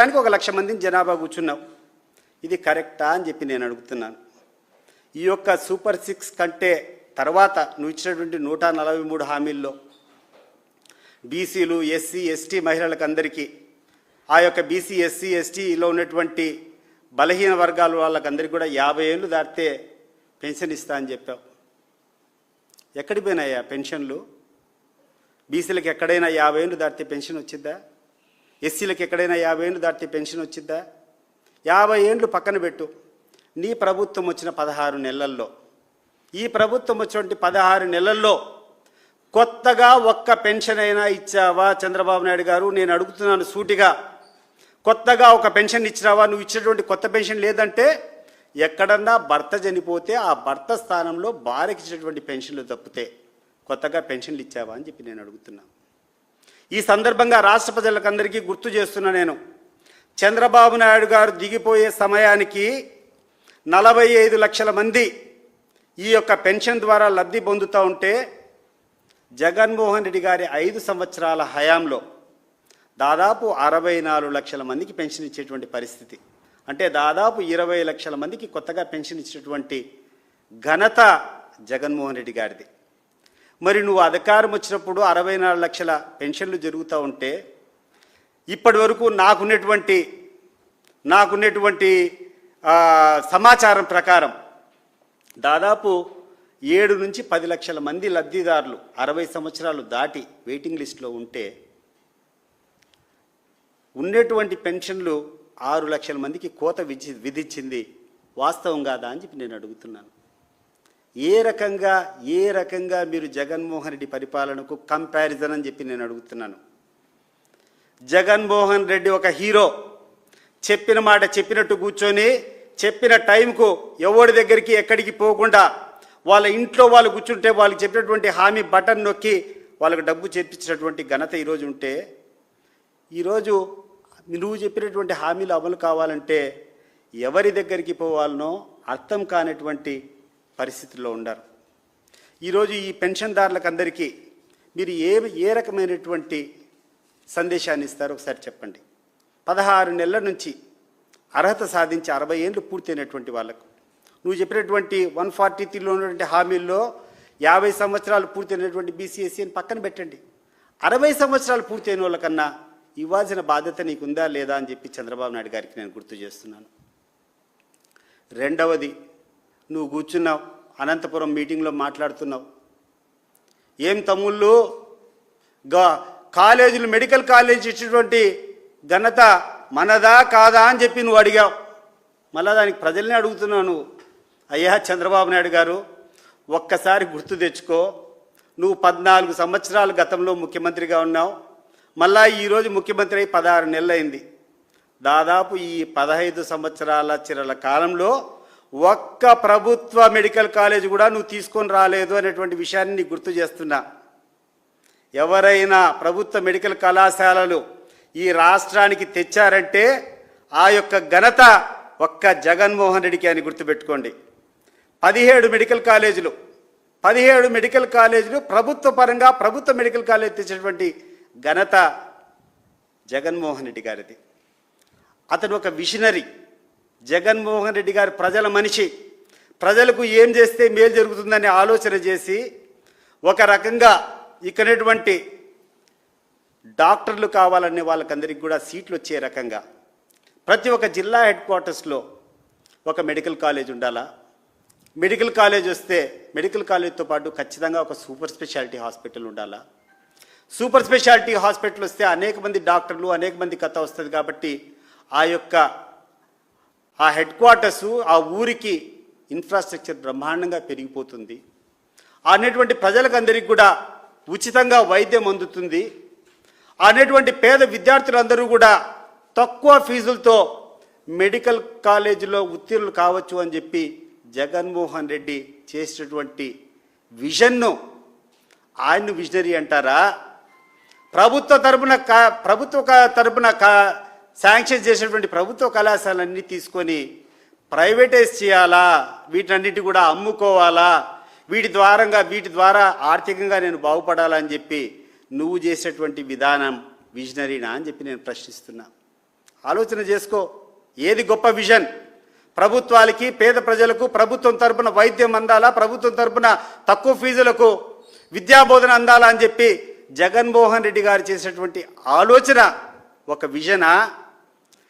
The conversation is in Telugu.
దానికి 1,00,000 మందిని జనాభా కూర్చున్నావు. ఇది కరెక్టా అని చెప్పి నేను అడుగుతున్నాను. ఈ యొక్క సూపర్ 6 కంటే తర్వాత నువ్వు ఇచ్చినటువంటి 143 హామీల్లో బీసీలు, ఎస్సీ, ఎస్టీ మహిళలకు అందరికీ, ఆ యొక్క బీసీ, ఎస్సీ, ఎస్టీలో ఉన్నటువంటి బలహీన వర్గాల వాళ్ళకందరికీ కూడా 50 ఏళ్ళు దాటితే పెన్షన్ ఇస్తా అని చెప్పావు. ఎక్కడికి పోయినాయా పెన్షన్లు? బీసీలకు ఎక్కడైనా 50 ఏళ్ళు దాటితే పెన్షన్ వచ్చిద్దా? ఎస్సీలకు ఎక్కడైనా 50 ఏళ్ళు దాటితే పెన్షన్ వచ్చిద్దా? 50 ఏళ్ళు పక్కన పెట్టు. నీ ప్రభుత్వం వచ్చిన 16 నెలల్లో, ఈ ప్రభుత్వం వచ్చినటువంటి 16 నెలల్లో కొత్తగా ఒక్క పెన్షన్ అయినా ఇచ్చావా చంద్రబాబు నాయుడు గారు? నేను అడుగుతున్నాను సూటిగా. కొత్తగా ఒక పెన్షన్ ఇచ్చినావా? నువ్వు ఇచ్చినటువంటి కొత్త పెన్షన్ లేదంటే ఎక్కడన్నా భర్త చనిపోతే ఆ భర్త స్థానంలో భార్యకి ఇచ్చినటువంటి పెన్షన్లు తప్పితే కొత్తగా పెన్షన్లు ఇచ్చావా అని చెప్పి నేను అడుగుతున్నాను. ఈ సందర్భంగా రాష్ట్ర ప్రజలకందరికీ గుర్తు చేస్తున్నా, నేను చంద్రబాబు నాయుడు గారు దిగిపోయే సమయానికి 45 లక్షల మంది ఈ యొక్క పెన్షన్ ద్వారా లబ్ధి పొందుతూ ఉంటే జగన్మోహన్ రెడ్డి గారి 5 సంవత్సరాల హయాంలో దాదాపు 64 లక్షల మందికి పెన్షన్ ఇచ్చేటువంటి పరిస్థితి. అంటే దాదాపు 20 లక్షల మందికి కొత్తగా పెన్షన్ ఇచ్చేటువంటి ఘనత జగన్మోహన్ రెడ్డి గారిది. మరి నువ్వు అధికారం వచ్చినప్పుడు 64 లక్షల పెన్షన్లు జరుగుతూ ఉంటే ఇప్పటి వరకు నాకున్నటువంటి సమాచారం ప్రకారం దాదాపు 7 నుంచి 10 లక్షల మంది లబ్ధిదారులు 60 సంవత్సరాలు దాటి వెయిటింగ్ లిస్టులో ఉంటే ఉన్నటువంటి పెన్షన్లు 6 లక్షల మందికి కోత విధించింది వాస్తవం కాదా అని చెప్పి నేను అడుగుతున్నాను. ఏ రకంగా మీరు జగన్మోహన్ రెడ్డి పరిపాలనకు కంపారిజన్ అని చెప్పి నేను అడుగుతున్నాను. జగన్మోహన్ రెడ్డి ఒక హీరో, చెప్పిన మాట చెప్పినట్టు కూర్చొని చెప్పిన టైంకు ఎవరి దగ్గరికి ఎక్కడికి పోకుండా వాళ్ళ ఇంట్లో వాళ్ళు కూర్చుంటే వాళ్ళకి చెప్పినటువంటి హామీ బటన్ నొక్కి వాళ్ళకు డబ్బు చేర్పించినటువంటి ఘనత ఈరోజు ఉంటే, ఈరోజు నువ్వు చెప్పినటువంటి హామీలు అమలు కావాలంటే ఎవరి దగ్గరికి పోవాలనో అర్థం కానటువంటి పరిస్థితుల్లో ఉండరు. ఈరోజు ఈ పెన్షన్దారులకు అందరికీ మీరు ఏ రకమైనటువంటి సందేశాన్ని ఇస్తారో ఒకసారి చెప్పండి. 16 నెలల నుంచి అర్హత సాధించి 60 ఏళ్ళు పూర్తయినటువంటి వాళ్ళకు నువ్వు చెప్పినటువంటి 143లో ఉన్నటువంటి హామీల్లో 50 సంవత్సరాలు పూర్తయినటువంటి బీసీఎస్సీ అని పక్కన పెట్టండి. 60 సంవత్సరాలు పూర్తయిన వాళ్ళకన్నా ఇవ్వాల్సిన బాధ్యత నీకుందా లేదా అని చెప్పి చంద్రబాబు నాయుడు గారికి నేను గుర్తు చేస్తున్నాను. రెండవది, నువ్వు కూర్చున్నావు అనంతపురం మీటింగ్లో మాట్లాడుతున్నావు. ఏం తమ్ముళ్ళు, కాలేజీలు మెడికల్ కాలేజ్ ఇచ్చినటువంటి ఘనత మనదా కాదా అని చెప్పి నువ్వు అడిగావు. మళ్ళా దానికి ప్రజల్ని అడుగుతున్నావు నువ్వు. అయ్యా చంద్రబాబు నాయుడు గారు, ఒక్కసారి గుర్తు తెచ్చుకో. నువ్వు 14 సంవత్సరాలు గతంలో ముఖ్యమంత్రిగా ఉన్నావు. మళ్ళా ఈరోజు ముఖ్యమంత్రి అయి 16 నెలలు అయింది. దాదాపు ఈ 15 సంవత్సరాల చిరల కాలంలో ఒక్క ప్రభుత్వ మెడికల్ కాలేజ్ కూడా నువ్వు తీసుకొని రాలేదు అనేటువంటి విషయాన్ని నీకు గుర్తు చేస్తున్నా. ఎవరైనా ప్రభుత్వ మెడికల్ కళాశాలలు ఈ రాష్ట్రానికి తెచ్చారంటే ఆ యొక్క ఘనత ఒక్క జగన్మోహన్ రెడ్డికి అని గుర్తుపెట్టుకోండి. 17 మెడికల్ కాలేజీలు ప్రభుత్వ పరంగా ప్రభుత్వ మెడికల్ కాలేజ్ తెచ్చినటువంటి ఘనత జగన్మోహన్ రెడ్డి గారిది. అతను ఒక విజనరీ. జగన్మోహన్ రెడ్డి గారు ప్రజల మనిషి. ప్రజలకు ఏం చేస్తే మేలు జరుగుతుందని ఆలోచన చేసి ఒక రకంగా ఇక్కడటువంటి డాక్టర్లు కావాలనే వాళ్ళకందరికీ కూడా సీట్లు వచ్చే రకంగా ప్రతి ఒక్క జిల్లా హెడ్ క్వార్టర్స్లో ఒక మెడికల్ కాలేజ్ ఉండాలా. మెడికల్ కాలేజ్ వస్తే మెడికల్ కాలేజ్తో పాటు ఖచ్చితంగా ఒక సూపర్ స్పెషాలిటీ హాస్పిటల్ ఉండాలా. సూపర్ స్పెషాలిటీ హాస్పిటల్ వస్తే అనేక మంది డాక్టర్లు, అనేక మంది కథ వస్తుంది. కాబట్టి ఆ హెడ్ క్వార్టర్స్, ఆ ఊరికి ఇన్ఫ్రాస్ట్రక్చర్ బ్రహ్మాండంగా పెరిగిపోతుంది. అనేటువంటి ప్రజలకందరికీ కూడా ఉచితంగా వైద్యం అందుతుంది. అనేటువంటి పేద విద్యార్థులందరూ కూడా తక్కువ ఫీజులతో మెడికల్ కాలేజీలో ఉత్తీర్ణులు కావచ్చు అని చెప్పి జగన్మోహన్ రెడ్డి చేసినటువంటి విజన్ను ఆయన్ను విజనరీ అంటారా? ప్రభుత్వ తరపున శాంక్షన్ చేసినటువంటి ప్రభుత్వ కళాశాలన్నీ తీసుకొని ప్రైవేటైజ్ చేయాలా, వీటన్నిటి కూడా అమ్ముకోవాలా, వీటి ద్వారా ఆర్థికంగా నేను బాగుపడాలని చెప్పి నువ్వు చేసేటువంటి విధానం విజనరీనా అని చెప్పి నేను ప్రశ్నిస్తున్నా. ఆలోచన చేసుకో, ఏది గొప్ప విజన్? ప్రభుత్వాలకి పేద ప్రజలకు ప్రభుత్వం తరపున వైద్యం అందాలా, ప్రభుత్వం తరపున తక్కువ ఫీజులకు విద్యాబోధన అందాలా అని చెప్పి జగన్మోహన్ రెడ్డి గారు చేసినటువంటి ఆలోచన ఒక విజనా?